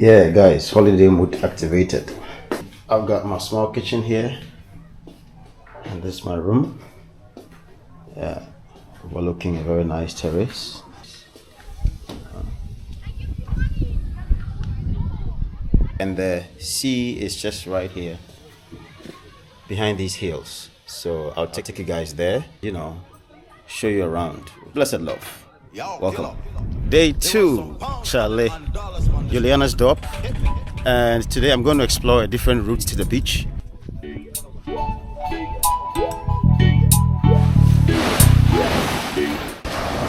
Yeah, guys, holiday mood activated. I've got my small kitchen here, and this is my room. Yeah, overlooking a very nice terrace. And the sea is just right here, behind these hills. So I'll take you guys there, show you around. Blessed love. Welcome. Day 2, Charlie. Juliana's Dorp. And today I'm going to explore a different route to the beach.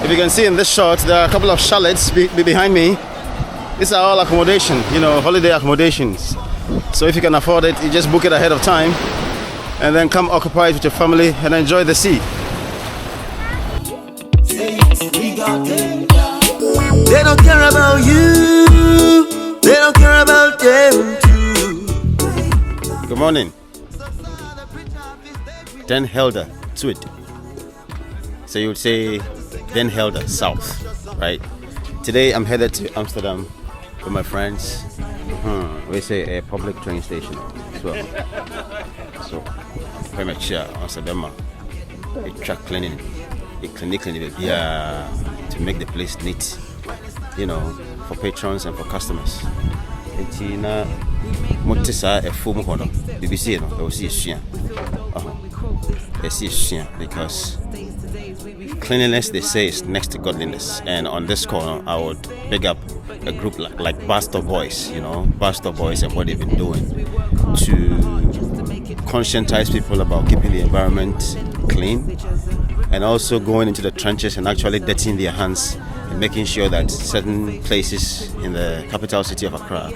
If you can see in this shot, there are a couple of chalets behind me. These are all accommodation, holiday accommodations. So if you can afford it, you just book it ahead of time and then come occupy it with your family and enjoy the sea. They don't care about you. They don't care about them too. Good morning. Den Helder, Tweed. So you would say Den Helder, South, right? Today I'm headed to Amsterdam with my friends. We say a public train station as well. So very much here on Sabema. A track cleaning, a clinic cleaning, to make the place neat, for patrons and for customers. Tina Motisa a full mono, BBC, because cleanliness, they say, is next to godliness. And on this corner, I would big up a group like Bastard Boys, Bastard Boys, and what they've been doing to conscientize people about keeping the environment clean, and also going into the trenches and actually dirtying their hands and making sure that certain places in the capital city of Accra,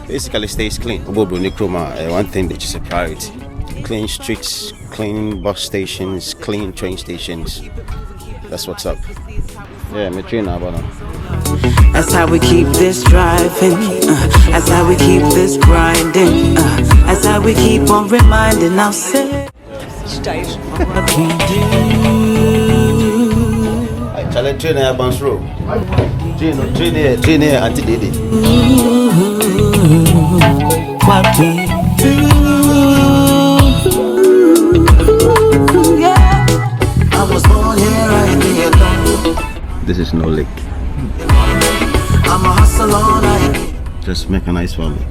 basically stays clean. One thing which is a priority: clean streets, clean bus stations, clean train stations. That's what's up. Yeah, me train now, That's how we keep this driving. That's how we keep this grinding. That's how we keep on reminding ourselves. What we do. I challenge train here, bounce road. Train here, Auntie Didi. What we do. Yeah. I was born here, I did know. This is no lake. I'm a hustler all night. Just make a nice family.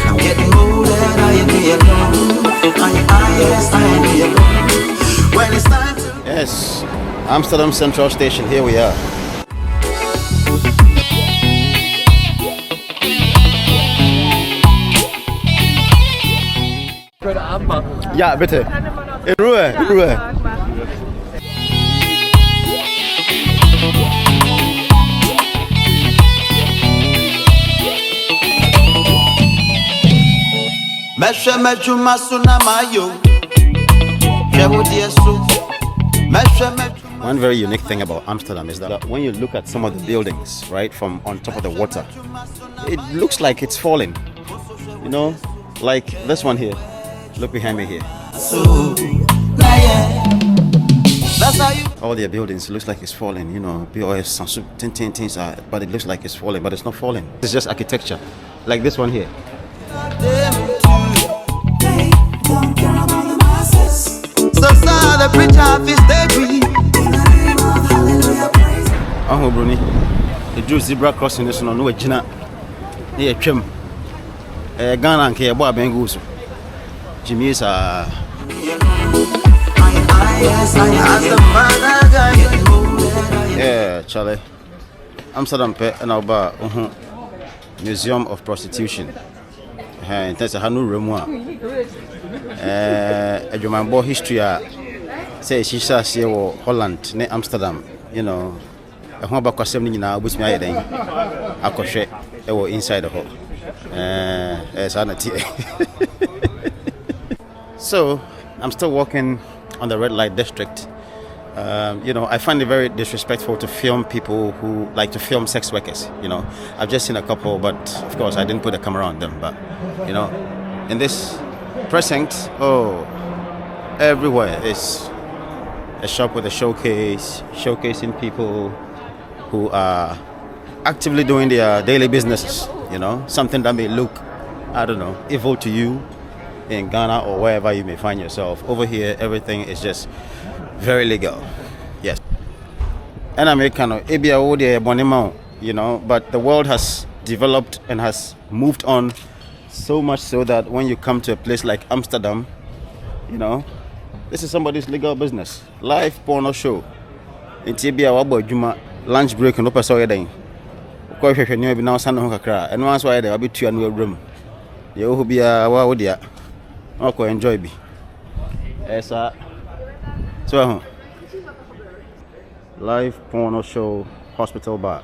I'm getting older, I be alone. Yes, I be alone. When it's time to... Yes, Amsterdam Central Station, here we are. Ja, bitte. In Ruhe, in Ruhe. One very unique thing about Amsterdam is that when you look at some of the buildings, right, from on top of the water, it looks like it's falling. Like this one here. Look behind me here. All their buildings looks like it's falling, POS, things are, but it looks like it's falling, but it's not falling. It's just architecture. Like this one here. Oh, Bruni, the Jew zebra crossing this one, no, Gina, near Trim, Ghana and Kia Bob and Goose. Jimmy is yeah, Charlie. Amsterdam and Alba Museum of Prostitution. And that's a Hanu Remoa. A German boy history say she says here Holland, near Amsterdam, a home about 70 now, which me I could inside the hall. As So I'm still walking on the red light district. I find it very disrespectful to film people who like to film sex workers. I've just seen a couple, but of course I didn't put a camera on them. But in this precinct, everywhere is a shop with a showcase, showcasing people, who are actively doing their daily businesses, you know, something that may look, I don't know, evil to you in Ghana or wherever you may find yourself. Over here, everything is just very legal. Yes. And American, you know, but the world has developed and has moved on so much so that when you come to a place like Amsterdam, you know, this is somebody's legal business. Live porno show. In Tibia, lunch break and open so day. Quite a new now, son of a and once why there will be 2 annual room. You will be a wow, okay, enjoy me. Yes, sir. So, live porno show, hospital bar.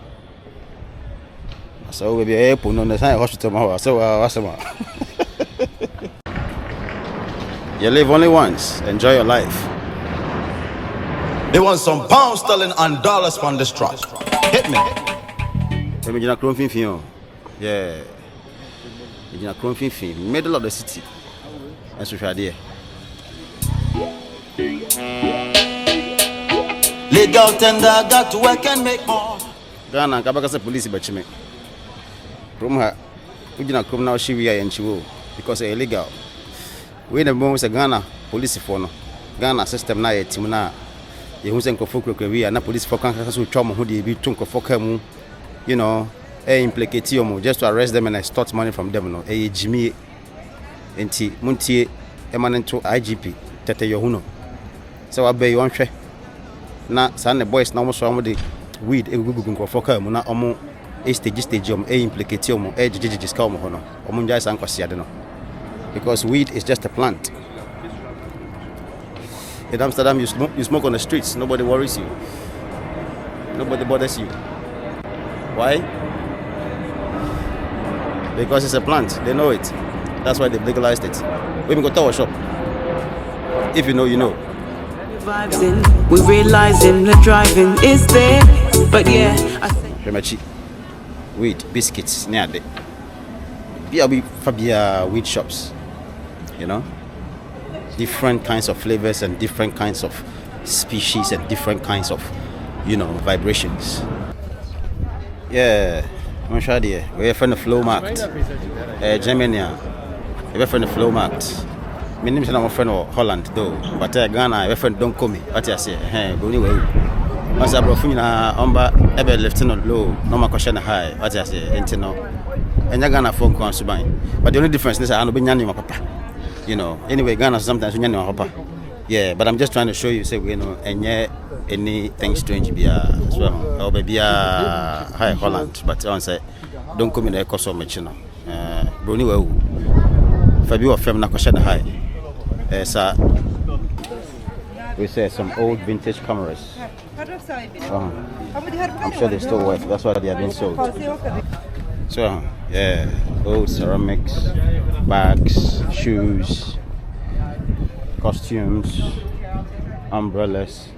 So we'll be able to understand hospital. So, you live only once. Enjoy your life. They want some pounds, sterling, and dollars from this truck. Hit me. Yeah. Middle of the city. That's what I did. Legal tender, got to work and make more. Ghana, Kabaka police but me. From her, we did not come now, she we are and she will because it's illegal. We the moment a Ghana police for no Ghana system na team na you who send for we are na police for can so trauma who dey be tunk for come, you know, implicate you just to arrest them and extort money from them, no. Jimmy enti muntie emanent to IGP tete yohuno. So abey you hwe na san the boys na almost so the weed e gugu for come na omo stage implicate you jiji ska omo hono omo njai san kwase de no. Because weed is just a plant. In Amsterdam, you smoke on the streets. Nobody worries you. Nobody bothers you. Why? Because it's a plant. They know it. That's why they've legalized it. We can go to our shop. If you know, you know. We realizing the driving is there, but yeah. Remachi, weed, biscuits, near there. Be Fabia weed shops. You know, different kinds of flavors and different kinds of species and different kinds of, you know, vibrations. Yeah, I'm sure we're from the flow market. Germany, we're from the flow market. My name is my friend of Holland though, but Ghana, we're from Don't Call Me. What I say, go anyway. Once I brought Fumina, ever lieutenant low, no more question high. What I say, and no, and Ghana phone comes to mine. But the only difference is I know my papa. You know, anyway, Ghana sometimes we know hopper. Yeah, but I'm just trying to show you, say, you know, and yeah, anything strange be as well. Or maybe high Holland, but on say, don't come in the cost of much, you know. Bruni, well, Fabio of Femna question high. Sir, we say some old vintage cameras. I'm sure they still work, that's why they have been sold. So, yeah, old ceramics, bags, shoes, costumes, umbrellas.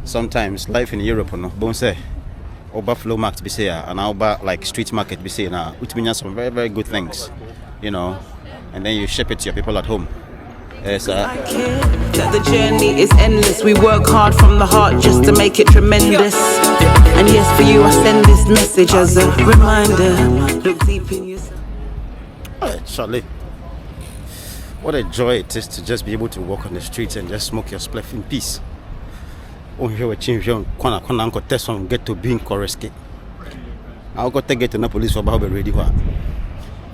Sometimes life in Europe, no, bonse, over flow market be say, and over like street market be say, now, which means some very, very good things, you know, and then you ship it to your people at home. Yes, that the journey is endless. We work hard from the heart just to make it tremendous. And yes, for you, I send this message as a reminder. Look deep in yourself. Charlie, what a joy it is to just be able to walk on the streets and just smoke your spliff in peace. Oh, here we change your corner, uncle test on get to being correct. I'll go take it to the police for about ready.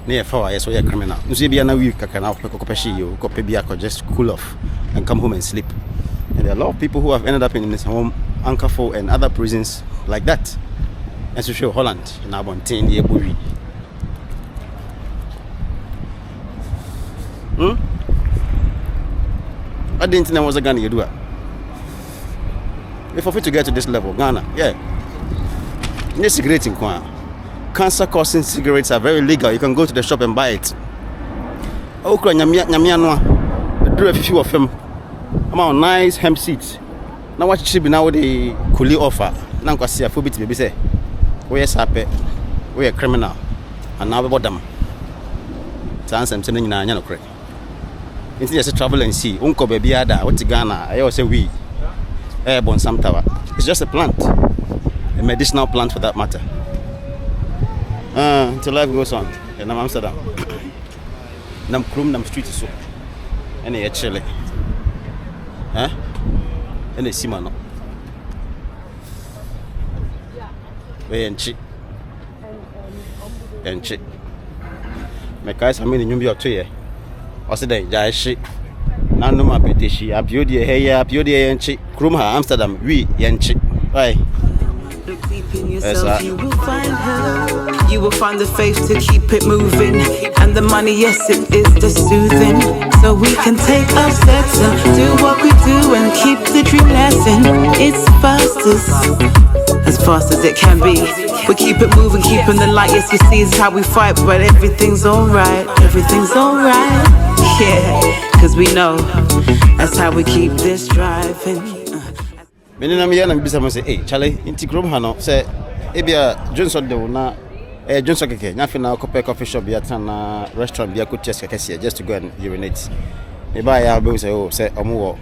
Near 4 years, so you're criminal. You see, be a week, I can you copy just cool off and come home and sleep. And there are a lot of people who have ended up in this home, Ankerfo and other prisons like that. And to show Holland, now about 10 years. I didn't think I was a Ghana, you do it. If I fit to get to this level, Ghana, yeah. You're cigarette in Kwan. Cancer causing cigarettes are very legal. You can go to the shop and buy it. Okra nyamia do a few of them. I'm on nice hemp seeds. Now what should be now the coolie offer. Now I see a full bit baby say, we are happy, we are criminal, and now we bought them. Sans I'm telling you now, you know, It's just a travel and see. Unko baby ada. What's Ghana? I always say we. Airborne Samtawa. It's just a plant, a medicinal plant for that matter. Until life goes on. And I'm Amsterdam. Nam krum nam street so. And they chile. Huh? And they see man. And chick. And chick. My guys, I mean, you be up to you. Also, they jai shit. Now, no more petition. A beauty, hey, a beauty, and chick. Krumha, Amsterdam, we, and chick. Bye. Look deep in yourself, you will find her. You will find the faith to keep it moving. And the money, yes, it is the soothing. So we can take our steps and do what we do and keep the dream lasting. It's fast as it can be. We keep it moving, keeping the light. Yes, you see, it's how we fight, but everything's alright. Everything's alright. Yeah, cause we know that's how we keep this driving. Menina me na mbisa mo say, "Hey, Charlie, inti krom ha no say ebia Johnson de na Johnson keke, nya fe na coffee shop ya na restaurant bia ko chest keke just to go and urinate." Me buy ya be say, "Oh, say omo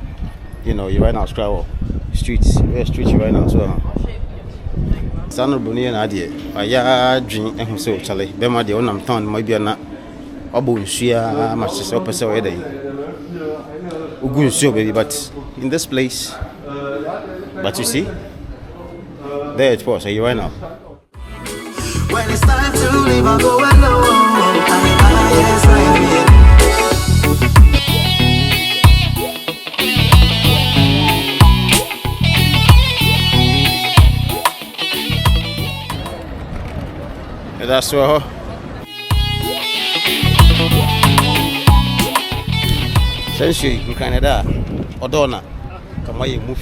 you know, you right now scroll streets, where streets you right now so." Sanu boni na ade. Aya dwin ehun say, "Oh, Charlie, be ma de onam town mo bia na obo nsuya ma se opese we dey." Ugu nsuya baby, but in this place. But you see, there it was. Are you right now? When it's time to leave, I go alone. That's what. Since you Canada, Odona, come on, you move.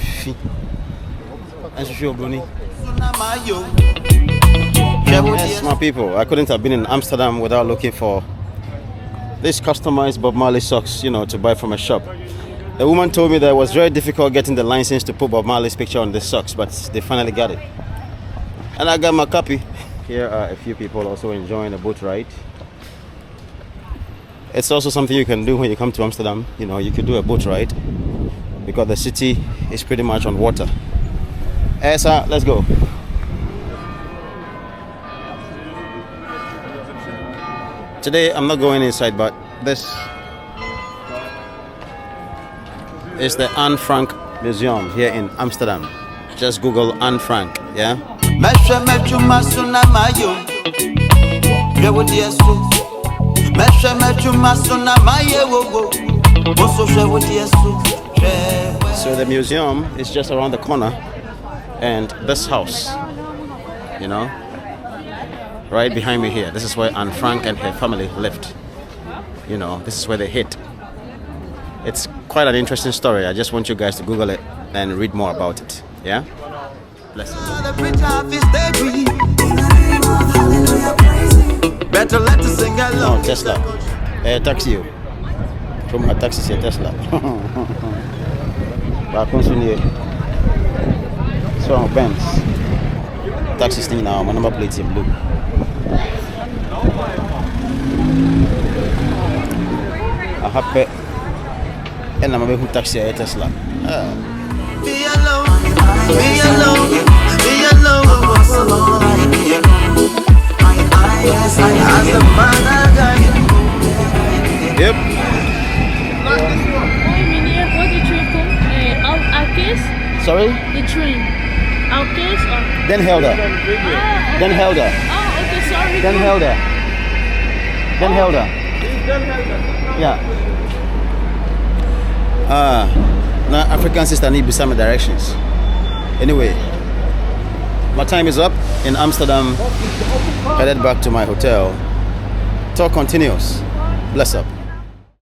Yes, my people, I couldn't have been in Amsterdam without looking for this customized Bob Marley socks, you know, to buy from a shop. The woman told me that it was very difficult getting the license to put Bob Marley's picture on the socks, but they finally got it. And I got my copy. Here are a few people also enjoying a boat ride. It's also something you can do when you come to Amsterdam. You know, you could do a boat ride because the city is pretty much on water. Sir, let's go. Today I'm not going inside, but this is the Anne Frank Museum here in Amsterdam. Just Google Anne Frank, yeah? So the museum is just around the corner. And this house, you know, right behind me here, this is where Anne Frank and her family lived. You know, this is where they hid. It's quite an interesting story. I just want you guys to Google it and read more about it. Yeah? Bless you. Oh, Tesla. Taxi you. From a taxi, say Tesla. So Benz taxi thing now, my number plate in blue. I have pet and I'm a taxi a Tesla. Be alone, be alone, be alone. Yep. Sorry? The train. Our case or? Den Helder. Okay. Den Helder. Oh, okay, sorry. Den Helder. Den Helder. Yeah. Now African sister need some directions. Anyway, my time is up in Amsterdam. Headed back to my hotel. Talk continues. Bless up.